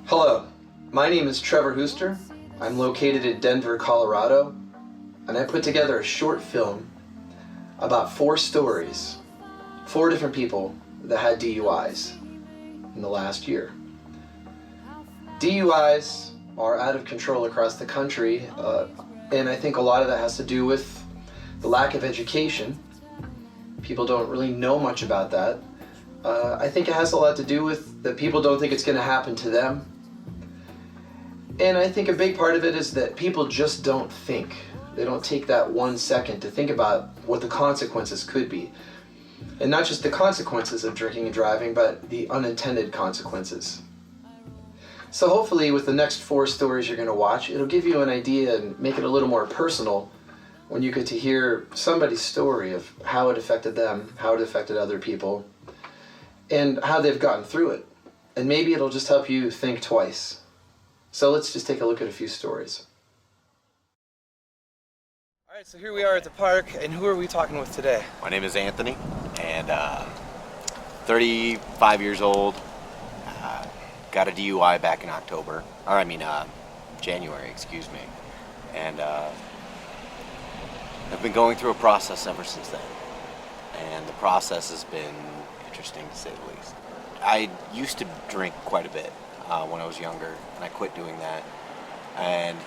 Hello, my name is Trevor Huster. I'm located in Denver, Colorado, and I put together a short film about 4 stories, 4 different people that had DUIs in the last year. DUIs are out of control across the country, and I think a lot of that has to do with the lack of education. People don't really know much about that. I think it has a lot to do with that people don't think it's going to happen to them. And I think a big part of it is that people just don't think. They don't take that 1 second to think about what the consequences could be. And not just the consequences of drinking and driving, but the unintended consequences. So hopefully with the next 4 stories you're going to watch, it'll give you an idea and make it a little more personal when you get to hear somebody's story of how it affected them, how it affected other people, and how they've gotten through it. And maybe it'll just help you think twice. So let's just take a look at a few stories. All right, so here we are at the park, and who are we talking with today? My name is Anthony, and 35 years old. Got a DUI back in January, excuse me. And I've been going through a process ever since then. And the process has been interesting, to say the least. I used to drink quite a bit when I was younger, and I quit doing that. And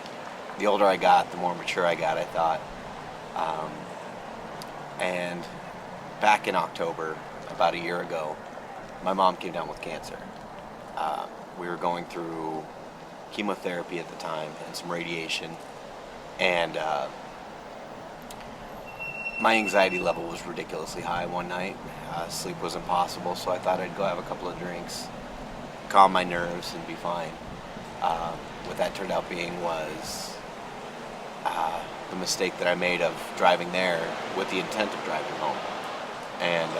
the older I got, the more mature I got, I thought. And back in October, about a year ago, my mom came down with cancer. We were going through chemotherapy at the time and some radiation, and my anxiety level was ridiculously high one night. Sleep was impossible, so I thought I'd go have a couple of drinks, calm my nerves, and be fine. What that turned out being was the mistake that I made of driving there with the intent of driving home. And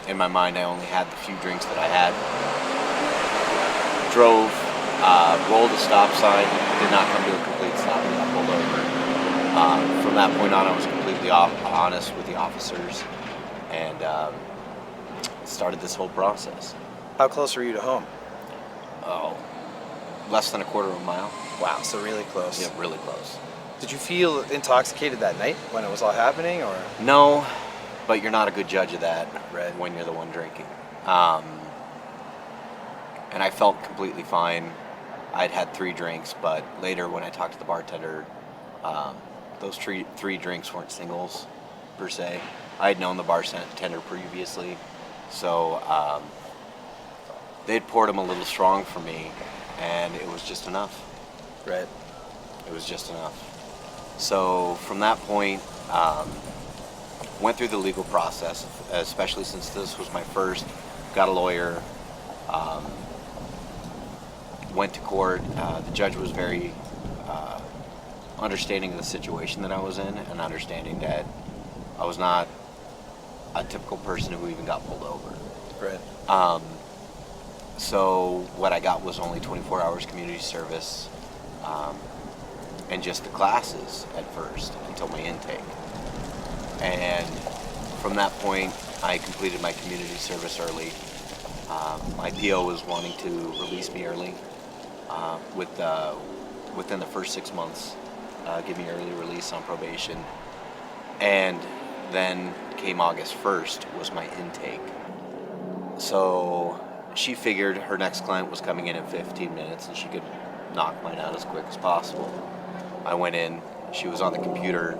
in my mind, I only had the few drinks that I had. Drove, rolled a stop sign, did not come to a complete stop, and got pulled over. From that point on, I was completely honest with the officers, and started this whole process. How close were you to home? Oh, less than a quarter of a mile. Wow, so really close. Yeah, really close. Did you feel intoxicated that night when it was all happening, or? No, but you're not a good judge of that Right. when you're the one drinking. And I felt completely fine. I'd had 3 drinks, but later when I talked to the bartender, those 3 drinks weren't singles, per se. I had known the bartender previously, so they'd poured them a little strong for me, and it was just enough. Right. It was just enough. So from that point, went through the legal process, especially since this was my first, got a lawyer, went to court. The judge was very understanding of the situation that I was in, and understanding that I was not a typical person who even got pulled over. Right. So what I got was only 24 hours community service, and just the classes at first until my intake. And from that point, I completed my community service early. My PO was wanting to release me early, within the first 6 months, give me early release on probation. And then came August 1st was my intake. So she figured her next client was coming in in 15 minutes and she could knock mine out as quick as possible. I went in, she was on the computer,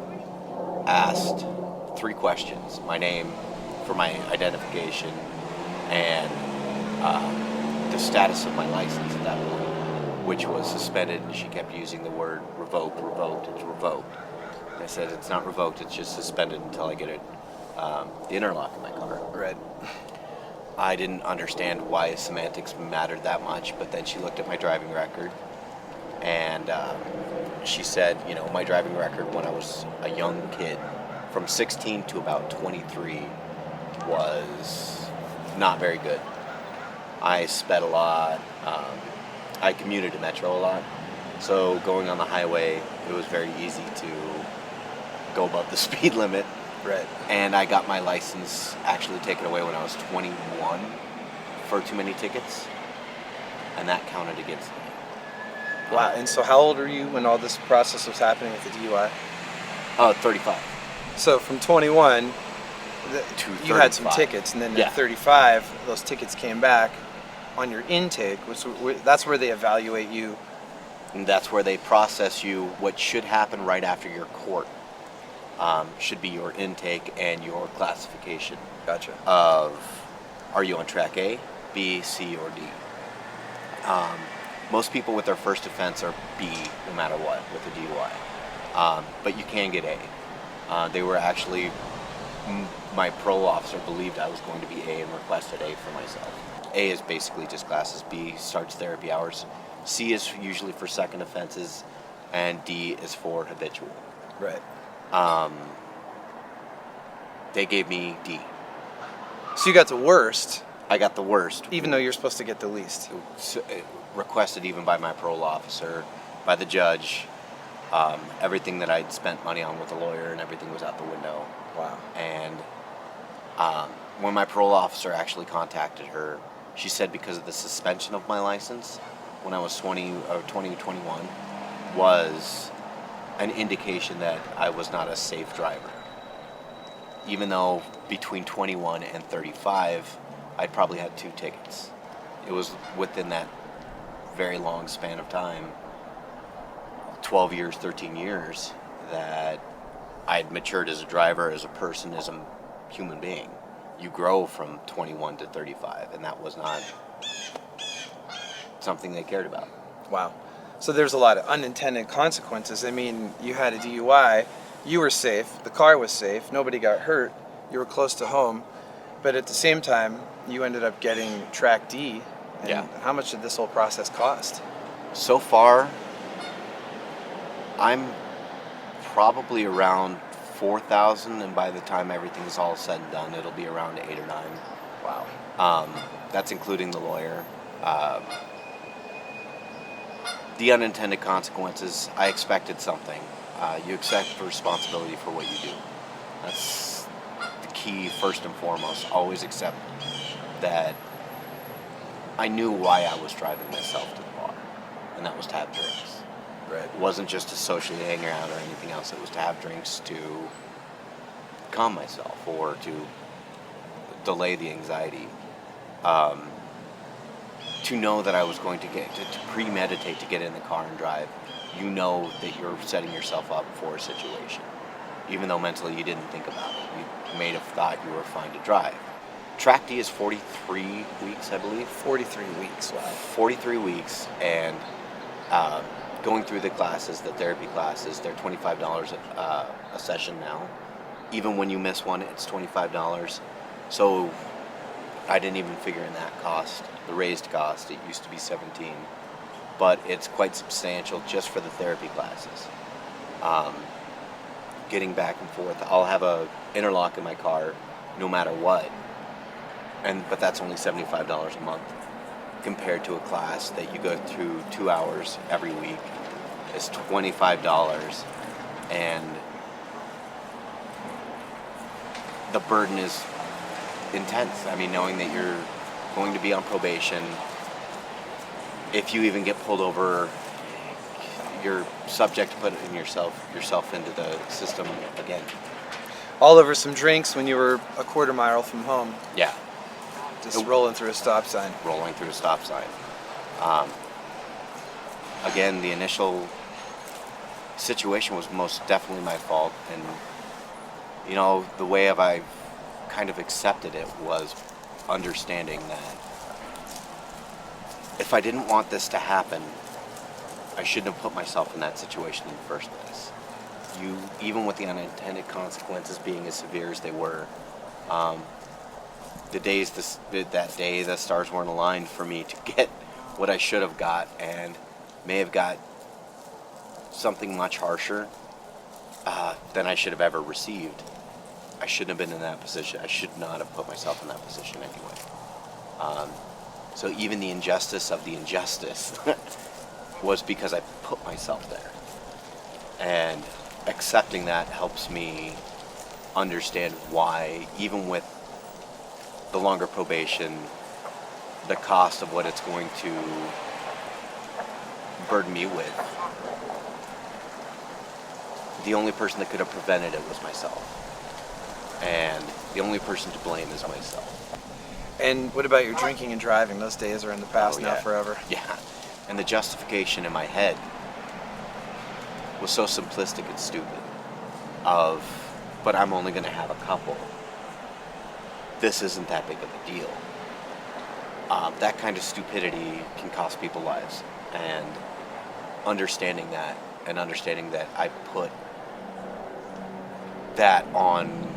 asked 3 questions: my name for my identification, and the status of my license at that point, which was suspended, and she kept using the word revoked, it's revoked. And I said, it's not revoked, it's just suspended until I get it, the interlock in my car. Right. I didn't understand why semantics mattered that much, but then she looked at my driving record, and she said, my driving record when I was a young kid, from 16 to about 23, was not very good. I sped a lot. I commuted to Metro a lot. So going on the highway, it was very easy to go above the speed limit. Right. And I got my license actually taken away when I was 21 for too many tickets. and that counted against me. Wow. And so how old were you when all this process was happening with the DUI? 35 So from 21, to you had some 35. tickets, and then Yeah. at 35, those tickets came back on your intake, which that's where they evaluate you. And that's where they process you. What should happen right after your court should be your intake and your classification Gotcha. of, are you on track A, B, C, or D? Most people with their first offense are B, no matter what, with a DUI. But you can get A. They were actually, my parole officer believed I was going to be A and requested A for myself. A is basically just classes. B starts therapy hours. C is usually for second offenses, and D is for habitual. Right. They gave me D. So you got the worst, I got the worst. even though you're supposed to get the least. Requested even by my parole officer, by the judge. Everything that I'd spent money on with a lawyer and everything was out the window. Wow. And when my parole officer actually contacted her, she said because of the suspension of my license when I was 20 or 21 was an indication that I was not a safe driver. Even though between 21 and 35, I'd probably had 2 tickets. It was within that very long span of time, 12 years, 13 years, that I'd matured as a driver, as a person, as a human being. You grow from 21 to 35, and that was not something they cared about. Wow. So there's a lot of unintended consequences. I mean, you had a DUI, you were safe, the car was safe, nobody got hurt, you were close to home, but at the same time, you ended up getting track D. And Yeah. how much did this whole process cost? So far, I'm probably around 4,000, and by the time everything's all said and done, it'll be around 8 or 9. Wow. That's including the lawyer. The unintended consequences, I expected something. You accept responsibility for what you do. That's the key, first and foremost. Always accept that I knew why I was driving myself to the bar, and that was to have drinks. Right. It wasn't just to socially hang out or anything else. It was to have drinks to calm myself or to delay the anxiety. To know that I was going to to premeditate to get in the car and drive. You know that you're setting yourself up for a situation. Even though mentally you didn't think about it. You may have thought you were fine to drive. Track D is 43 weeks, I believe. 43 weeks. Wow. 43 weeks, and going through the classes, the therapy classes, they're $25 a session now. Even when you miss one, it's $25. So I didn't even figure in that cost, the raised cost. It used to be $17, but it's quite substantial just for the therapy classes. Getting back and forth, I'll have a interlock in my car no matter what, but that's only $75 a month compared to a class that you go through 2 hours every week. It's $25, and the burden is intense. I mean, knowing that you're going to be on probation, if you even get pulled over, you're subject to putting yourself into the system again. All over some drinks when you were a quarter mile from home, Yeah, just rolling through a stop sign. rolling through a stop sign. Again, the initial situation was most definitely my fault, and you know, the way I've kind of accepted it was understanding that if I didn't want this to happen, I shouldn't have put myself in that situation in the first place. Even with the unintended consequences being as severe as they were, that day, the stars weren't aligned for me to get what I should have got, and may have got something much harsher than I should have ever received. I shouldn't have been in that position. I should not have put myself in that position anyway. So even the injustice of the injustice was because I put myself there. And accepting that helps me understand why, even with the longer probation, the cost of what it's going to burden me with, the only person that could have prevented it was myself. And the only person to blame is myself. And what about your drinking and driving? Those days are in the past now forever. Yeah. And the justification in my head was so simplistic and stupid of, but I'm only going to have a couple. This isn't that big of a deal. That kind of stupidity can cost people lives. And understanding that, and understanding that I put that on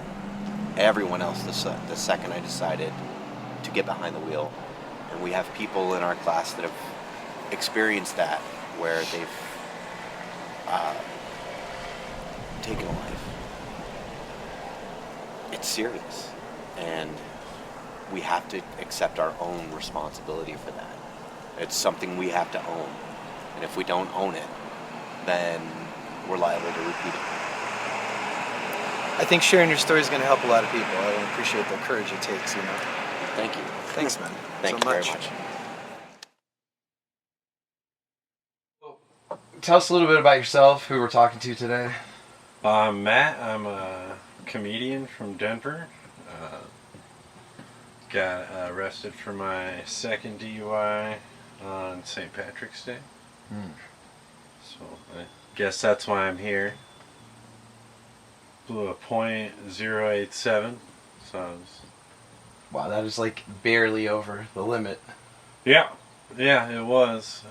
everyone else the second I decided to get behind the wheel. And we have people in our class that have experienced that, where they've taken a life. It's serious, and we have to accept our own responsibility for that. It's something we have to own, and if we don't own it, then we're liable to repeat it. I think sharing your story is going to help a lot of people. I appreciate the courage it takes, you know. Thank you. Thanks, man. Thank you very much. Tell us a little bit about yourself, who we're talking to today. I'm Matt. I'm a comedian from Denver. Got arrested for my second DUI on St. Patrick's Day. So I guess that's why I'm here. Blew a .087. So I was, Wow, that is like barely over the limit. yeah, it was.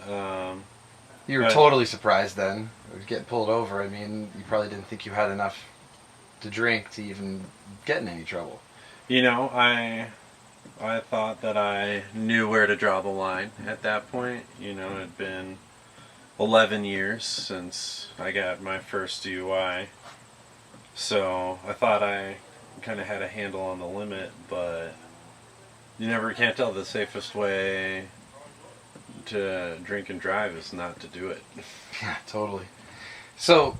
You were totally surprised then. Getting pulled over. I mean, you probably didn't think you had enough to drink to even get in any trouble. You know, I thought that I knew where to draw the line at that point. You know, it had been 11 years since I got my first DUI. So I thought I kind of had a handle on the limit, but you never can't tell. The safest way to drink and drive is not to do it. Yeah, totally. So,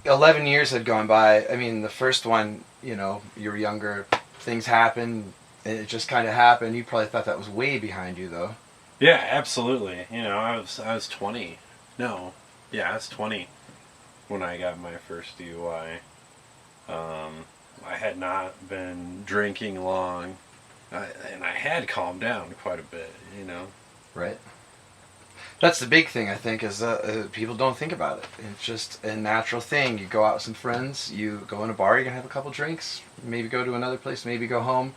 11 years had gone by. I mean, the first one, you know, you were younger, things happened, and it just kind of happened. You probably thought that was way behind you, though. Yeah, absolutely. You know, I was 20. No, yeah, I was 20 when I got my first DUI. I had not been drinking long, and I had calmed down quite a bit, you know. Right. That's the big thing, I think, is people don't think about it. It's just a natural thing. You go out with some friends, you go in a bar, you're going to have a couple drinks, maybe go to another place, maybe go home.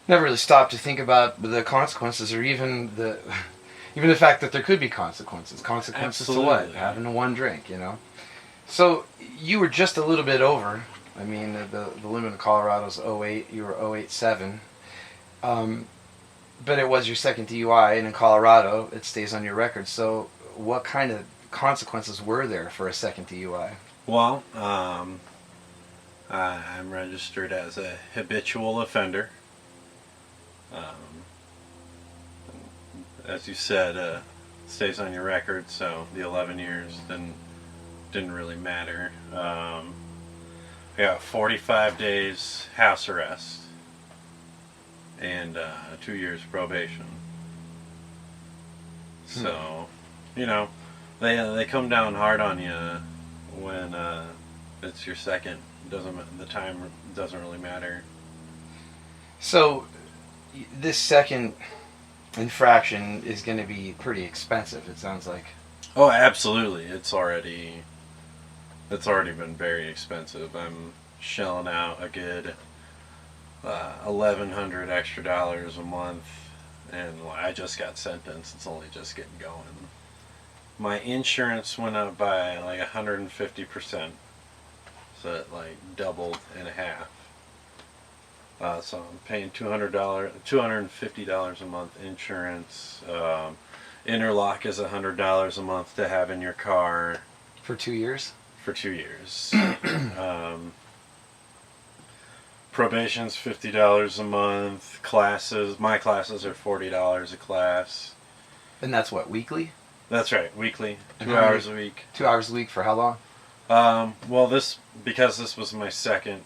Never really stop to think about the consequences, or even the fact that there could be consequences. Consequences Absolutely. to what? Having one drink, you know? So you were just a little bit over. I mean, the limit in Colorado is 08. You were 087. But it was your second DUI, and in Colorado, it stays on your record. So what kind of consequences were there for a second DUI? Well, I'm registered as a habitual offender. As you said, it stays on your record, so the 11 years didn't really matter. I got 45 days house arrest and 2 years probation. So, you know, they come down hard on you when it's your second. The time doesn't really matter. So this second infraction is going to be pretty expensive, it sounds like. Oh, absolutely. It's already been very expensive. I'm shelling out a good $1,100 extra a month, and I just got sentenced. It's only just getting going. My insurance went up by like 150%, so it like doubled in half. So I'm paying $250 a month insurance. Interlock is $100 a month to have in your car. For 2 years? For 2 years. Probation's $50 a month. My classes are $40 a class. And that's what, weekly? That's right, weekly. And 2 how many- hours a week. 2 hours a week for how long? Well, because this was my second,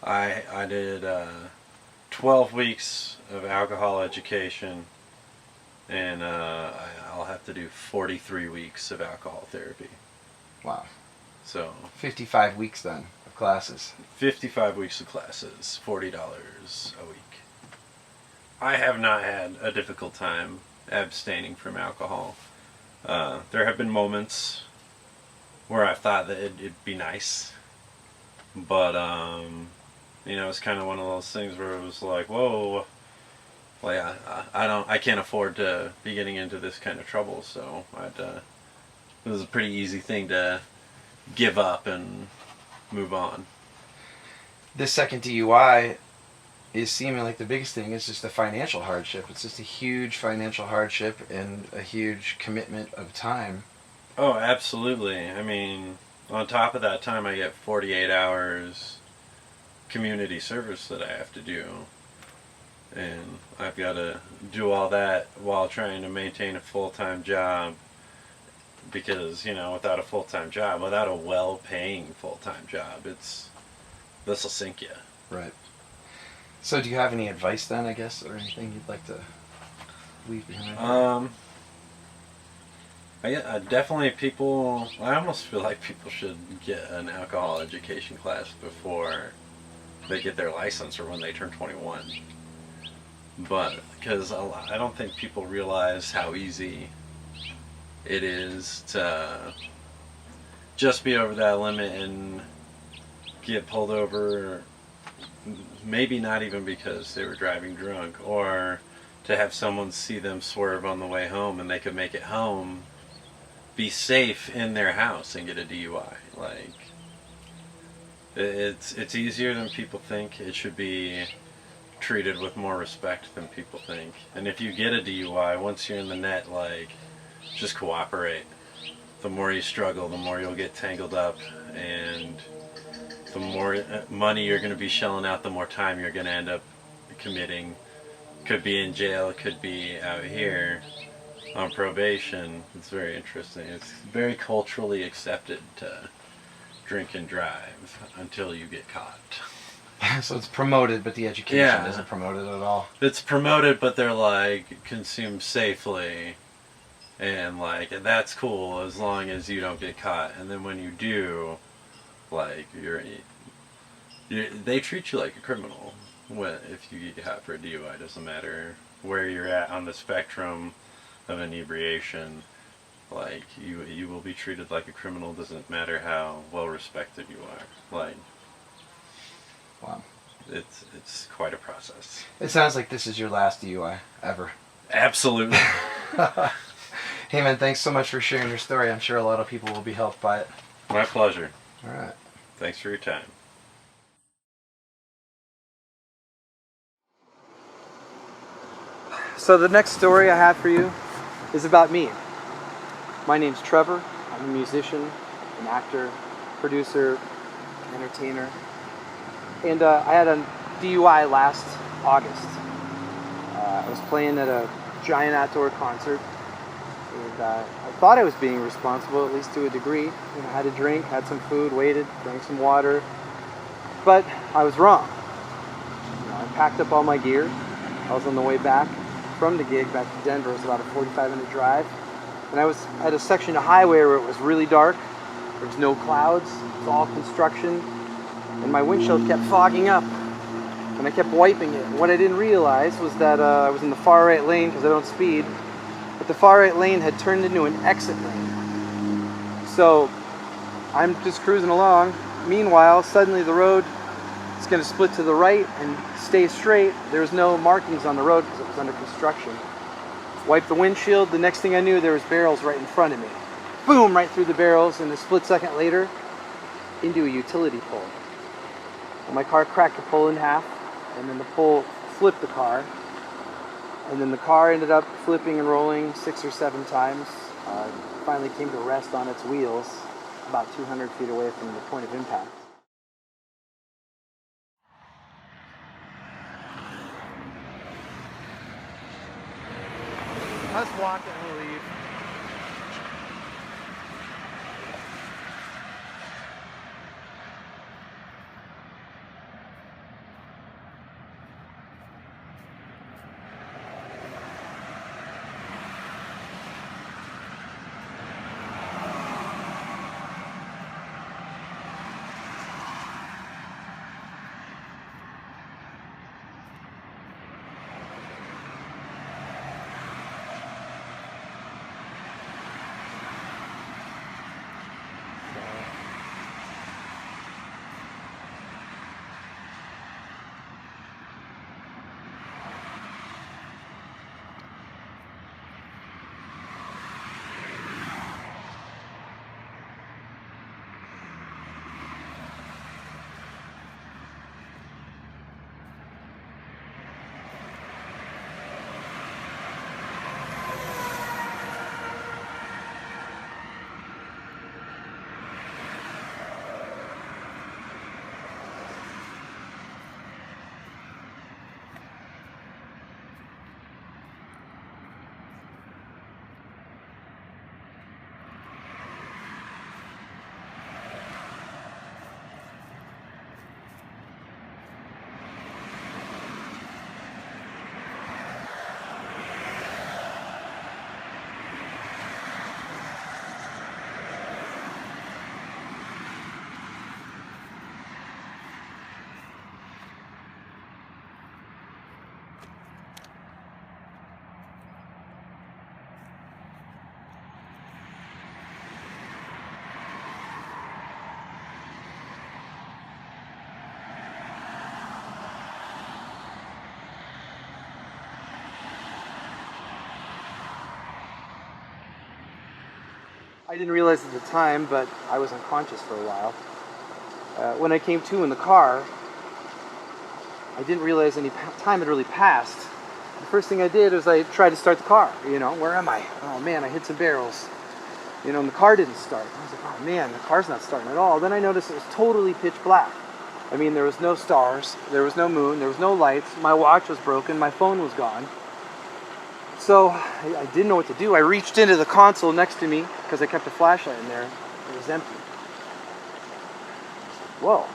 I did 12 weeks of alcohol education, and I'll have to do 43 weeks of alcohol therapy. Wow. So 55 weeks then of classes. 55 weeks of classes, $40 a week. I have not had a difficult time abstaining from alcohol. There have been moments where I thought that it'd be nice, but it's kind of one of those things where it was like, whoa, like I can't afford to be getting into this kind of trouble, so it was a pretty easy thing to give up and move on. This second DUI is seeming like the biggest thing is just the financial hardship. It's just a huge financial hardship and a huge commitment of time. Oh, absolutely. I mean, on top of that time, I get 48 hours community service that I have to do. And I've got to do all that while trying to maintain a full-time job. Because, without a full-time job, without a well-paying full-time job, this'll sink you. Right. So do you have any advice then, I guess, or anything you'd like to leave behind? I definitely I almost feel like people should get an alcohol education class before they get their license or when they turn 21. But, because I don't think people realize how easy it is to just be over that limit and get pulled over, maybe not even because they were driving drunk, or to have someone see them swerve on the way home and they could make it home, be safe in their house and get a DUI. Like, it's easier than people think. It should be treated with more respect than people think. And if you get a DUI, once you're in the net, like, just cooperate. The more you struggle, the more you'll get tangled up, and the more money you're going to be shelling out, the more time you're going to end up committing. Could be in jail, could be out here on probation. It's very interesting. It's very culturally accepted to drink and drive until you get caught. So it's promoted, but the education isn't promoted at all. It's promoted, but they're like, consume safely, and that's cool as long as you don't get caught. And then when you do, like, they treat you like a criminal. If you get caught for a DUI, it doesn't matter where you're at on the spectrum of inebriation. Like, you will be treated like a criminal. Doesn't matter how well respected you are. Like, wow, it's quite a process. It sounds like this is your last DUI ever. Absolutely. Hey man, thanks so much for sharing your story. I'm sure a lot of people will be helped by it. My pleasure. All right. Thanks for your time. So the next story I have for you is about me. My name's Trevor. I'm a musician, an actor, producer, entertainer. And I had a DUI last August. I was playing at a giant outdoor concert, and I thought I was being responsible, at least to a degree. I had a drink, had some food, waited, drank some water, but I was wrong. I packed up all my gear. I was on the way back from the gig back to Denver. It was about a 45-minute drive, and I was at a section of highway where it was really dark. There was no clouds. It was all construction. And my windshield kept fogging up, and I kept wiping it. And what I didn't realize was that I was in the far right lane because I don't speed, but the far right lane had turned into an exit lane. So I'm just cruising along. Meanwhile, suddenly the road is going to split to the right and stay straight. There's no markings on the road because it was under construction. Wiped the windshield. The next thing I knew, there was barrels right in front of me. Boom, right through the barrels, and a split second later, into a utility pole. My car cracked the pole in half, and then the pole flipped the car, and then the car ended up flipping and rolling 6 or 7 times. Finally came to rest on its wheels about 200 feet away from the point of impact. Let's walk and we'll leave. I didn't realize at the time, but I was unconscious for a while. When I came to in the car, I didn't realize any time had really passed. The first thing I did was I tried to start the car. Where am I? Oh man, I hit some barrels. And the car didn't start. I was like, oh man, the car's not starting at all. Then I noticed it was totally pitch black. I mean, there was no stars, there was no moon, there was no lights. My watch was broken, my phone was gone. So I didn't know what to do. I reached into the console next to me because I kept a flashlight in there. It was empty. Whoa.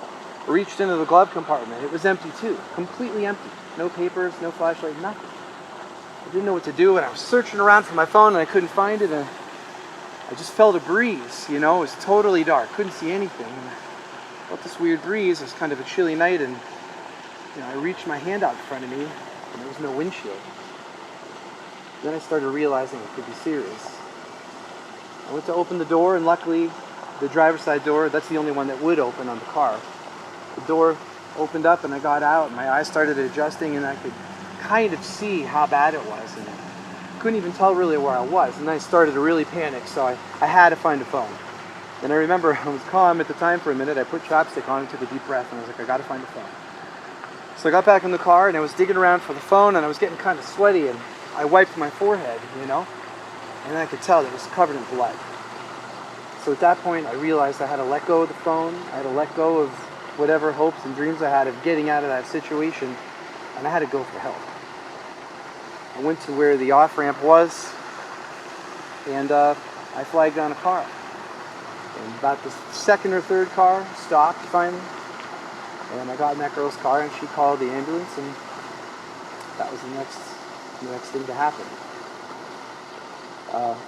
I reached into the glove compartment. It was empty too. Completely empty. No papers, no flashlight, nothing. I didn't know what to do, and I was searching around for my phone and I couldn't find it, and I just felt a breeze, It was totally dark. Couldn't see anything. And I felt this weird breeze. It was kind of a chilly night, and I reached my hand out in front of me and there was no windshield. Then I started realizing it could be serious. I went to open the door, and luckily the driver's side door, that's the only one that would open on the car. The door opened up and I got out, and my eyes started adjusting, and I could kind of see how bad it was, and couldn't even tell really where I was. And I started to really panic, so I had to find a phone. And I remember I was calm at the time for a minute. I put chapstick on and took a deep breath, and I was like, I gotta find a phone. So I got back in the car and I was digging around for the phone, and I was getting kind of sweaty, and I wiped my forehead, and I could tell that it was covered in blood. So at that point I realized I had to let go of the phone. I had to let go of whatever hopes and dreams I had of getting out of that situation, and I had to go for help. I went to where the off-ramp was, and I flagged down a car. And about the second or third car stopped finally, and I got in that girl's car, and she called the ambulance, and that was the next thing to happen.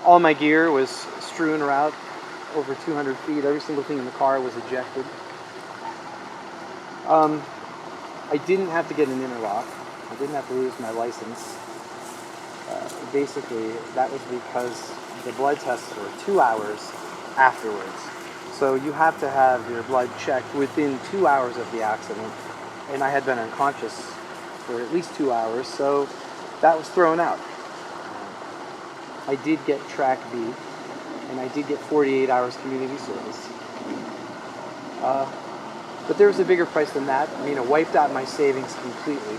All my gear was strewn around over 200 feet. Every single thing in the car was ejected. I didn't have to get an interlock. I didn't have to lose my license. Basically, that was because the blood tests were 2 hours afterwards. So you have to have your blood checked within 2 hours of the accident. And I had been unconscious for at least 2 hours, so that was thrown out. I did get track B, and I did get 48 hours community service. But there was a bigger price than that. I mean, it wiped out my savings completely.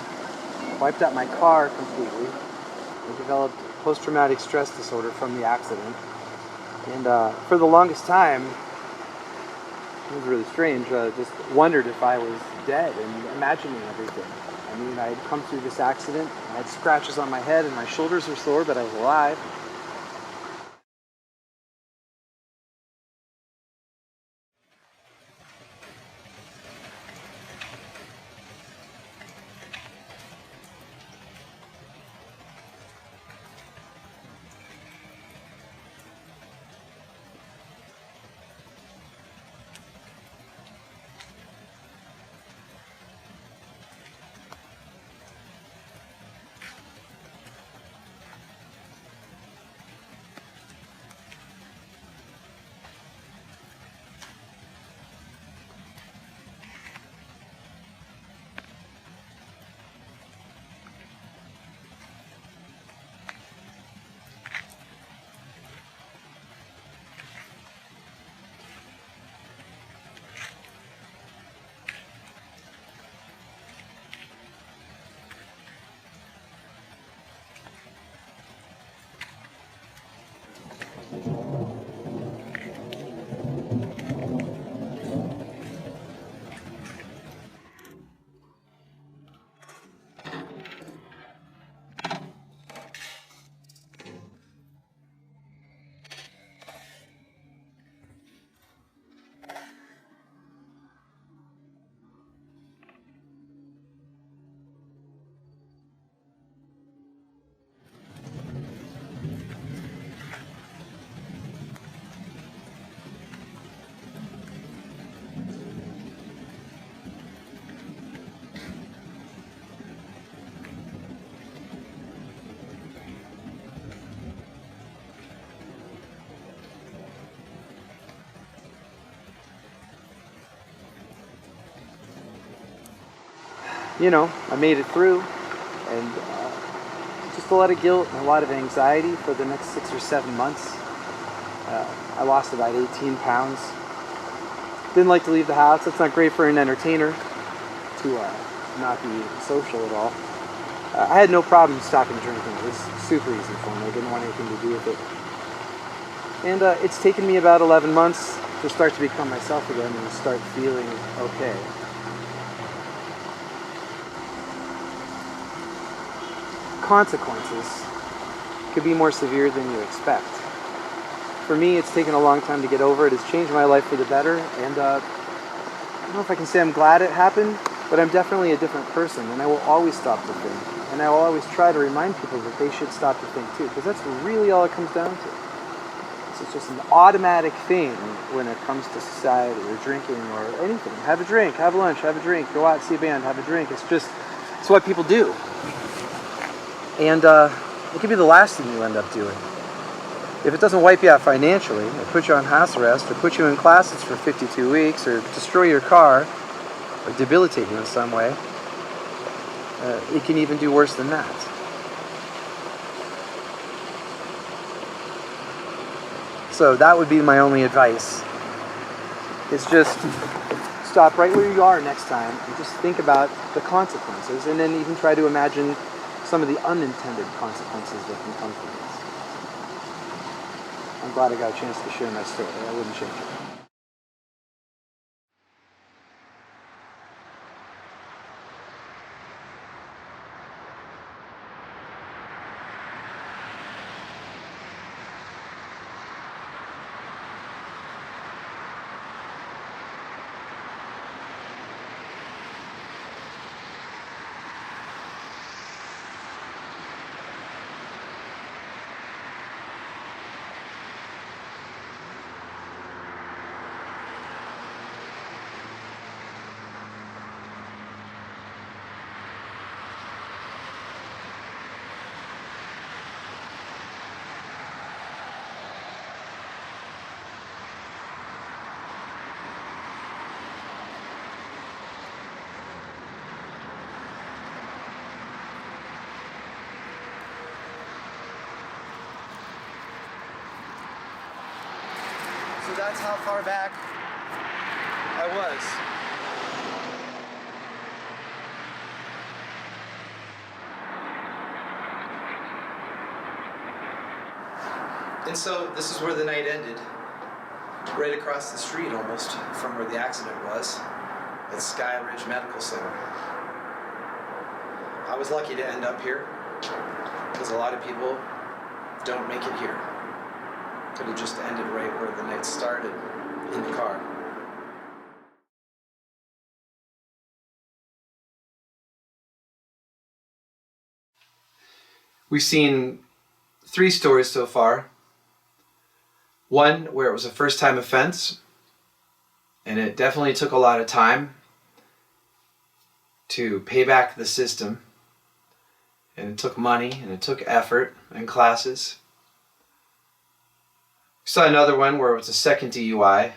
Wiped out my car completely. I developed post-traumatic stress disorder from the accident. And for the longest time, it was really strange, just wondered if I was dead and imagining everything. I mean, I had come through this accident, I had scratches on my head and my shoulders were sore, but I was alive. I made it through, and just a lot of guilt and a lot of anxiety for the next 6 or 7 months. I lost about 18 pounds. Didn't like to leave the house. It's not great for an entertainer to not be social at all. I had no problem stopping drinking. It was super easy for me. I didn't want anything to do with it. And it's taken me about 11 months to start to become myself again and start feeling okay. Consequences could be more severe than you expect. For me, it's taken a long time to get over it. It's changed my life for the better, and I don't know if I can say I'm glad it happened, but I'm definitely a different person, and I will always stop to think. And I will always try to remind people that they should stop to think too, because that's really all it comes down to. It's just an automatic thing when it comes to society or drinking or anything. Have a drink, have lunch, have a drink, go out, see a band, have a drink. It's what people do. And it could be the last thing you end up doing. If it doesn't wipe you out financially, or put you on house arrest, or put you in classes for 52 weeks, or destroy your car, or debilitate you in some way, it can even do worse than that. So that would be my only advice. Is just stop right where you are next time and just think about the consequences, and then even try to imagine some of the unintended consequences that can come from this. I'm glad I got a chance to share my story. I wouldn't change it. So that's how far back I was. And so this is where the night ended. Right across the street almost from where the accident was, at Sky Ridge Medical Center. I was lucky to end up here, because a lot of people don't make it here. Could have just ended right where the night started, in the car. We've seen 3 stories so far. One where it was a first-time offense, and it definitely took a lot of time to pay back the system, and it took money, and it took effort and classes. We saw another one where it was a second DUI,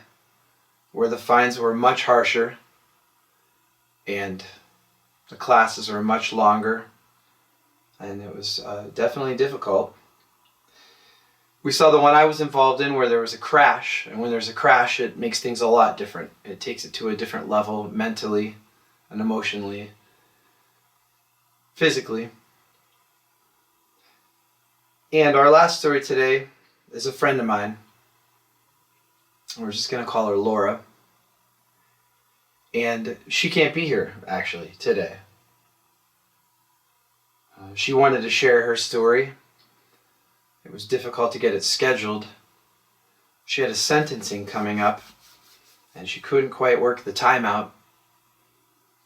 where the fines were much harsher, and the classes were much longer, and it was definitely difficult. We saw the one I was involved in where there was a crash, and when there's a crash it makes things a lot different. It takes it to a different level mentally and emotionally, physically. And our last story today is a friend of mine. We're just going to call her Laura. And she can't be here, actually, today. She wanted to share her story. It was difficult to get it scheduled. She had a sentencing coming up, and she couldn't quite work the time out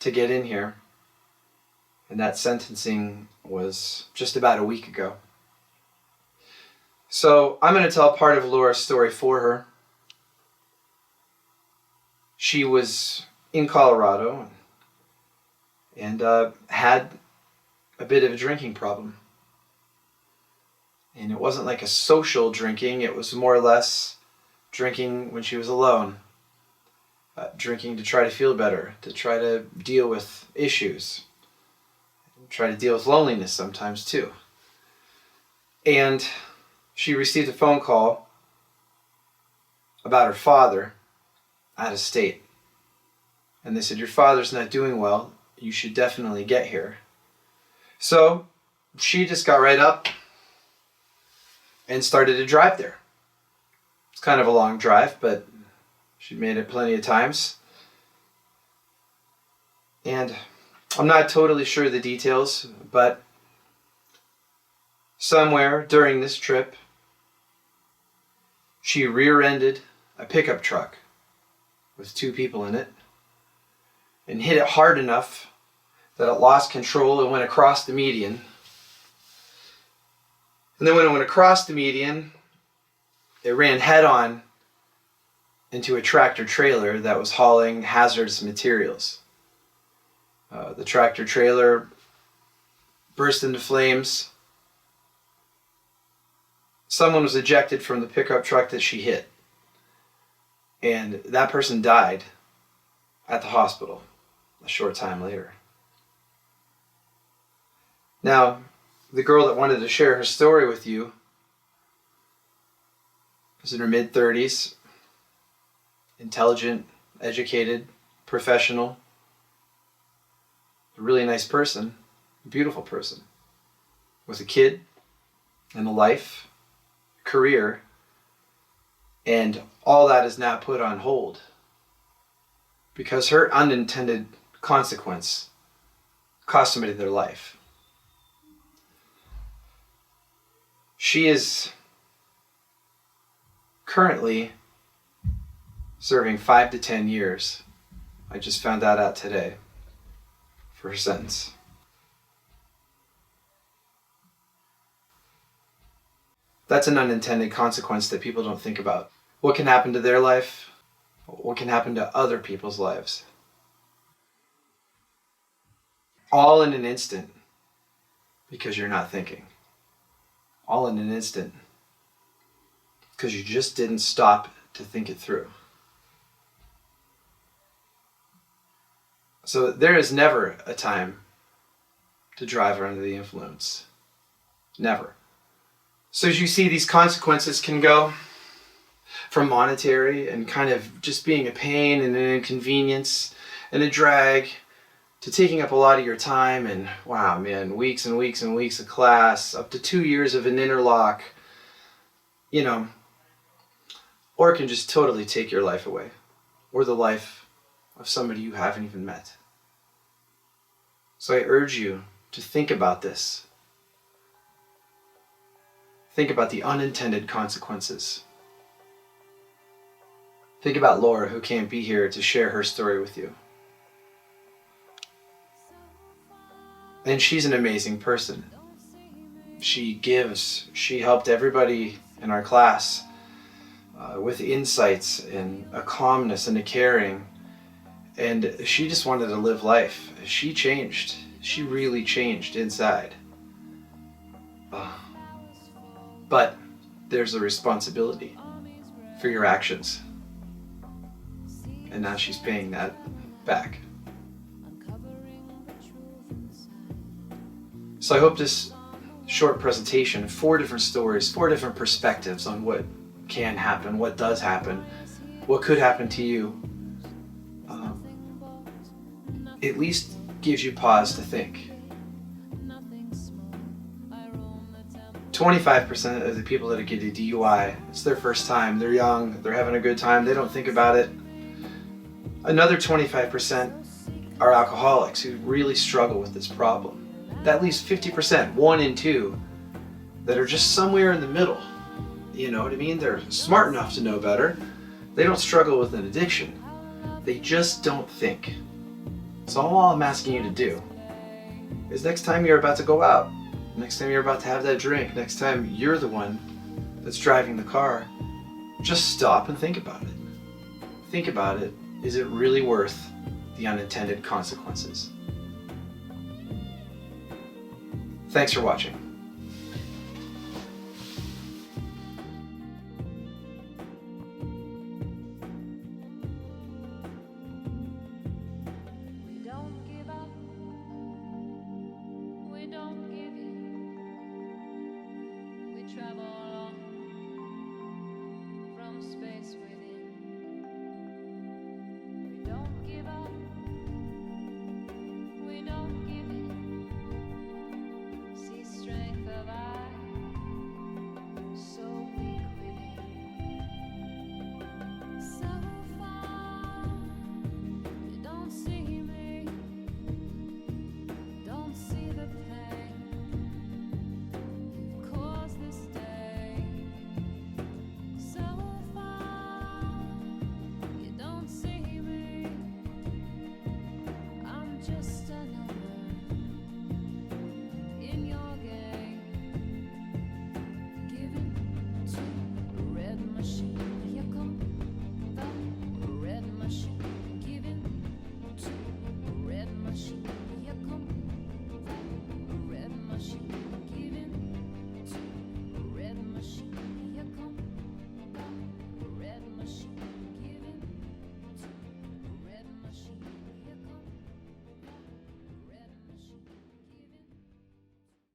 to get in here. And that sentencing was just about a week ago. So I'm going to tell part of Laura's story for her. She was in Colorado and had a bit of a drinking problem. And it wasn't like a social drinking, it was more or less drinking when she was alone. Drinking to try to feel better, to try to deal with issues. Try to deal with loneliness sometimes too. And she received a phone call about her father out of state. And they said, your father's not doing well. You should definitely get here. So she just got right up and started to drive there. It's kind of a long drive, but she made it plenty of times. And I'm not totally sure the details, but somewhere during this trip, she rear-ended a pickup truck with 2 people in it and hit it hard enough that it lost control and went across the median. And then when it went across the median, it ran head-on into a tractor trailer that was hauling hazardous materials. The tractor trailer burst into flames. Someone was ejected from the pickup truck that she hit. And that person died at the hospital a short time later. Now, the girl that wanted to share her story with you was in her mid-30s, intelligent, educated, professional, a really nice person, a beautiful person, with a kid and a life, career, and all that is now put on hold because her unintended consequence cost somebody their life. She is currently serving 5 to 10 years. I just found that out today for her sentence. That's an unintended consequence that people don't think about. What can happen to their life? What can happen to other people's lives? All in an instant because you're not thinking. All in an instant because you just didn't stop to think it through. So there is never a time to drive under the influence. Never. So as you see, these consequences can go from monetary and kind of just being a pain and an inconvenience and a drag to taking up a lot of your time and, wow, man, weeks and weeks and weeks of class, up to 2 years of an interlock, you know, or it can just totally take your life away or the life of somebody you haven't even met. So I urge you to think about this. Think about the unintended consequences. Think about Laura, who can't be here to share her story with you. And she's an amazing person. She gives. She helped everybody in our class with insights and a calmness and a caring. And she just wanted to live life. She changed. She really changed inside. But there's a responsibility for your actions. And now she's paying that back. So I hope this short presentation, 4 different stories, 4 different perspectives on what can happen, what does happen, what could happen to you, at least gives you pause to think. 25% of the people that get a DUI, it's their first time, they're young, they're having a good time, they don't think about it. Another 25% are alcoholics who really struggle with this problem. That leaves 50%, 1 in 2, that are just somewhere in the middle. You know what I mean? They're smart enough to know better. They don't struggle with an addiction. They just don't think. So all I'm asking you to do is next time you're about to go out, next time you're about to have that drink, next time you're the one that's driving the car, just stop and think about it. Think about it. Is it really worth the unintended consequences? Thanks for watching. Travel on from space within. just a number in your gang. Give it to the red machine. Here come the red machine. Give it to the red machine. Here come the red machine. Give it to the red machine. Here come the red machine.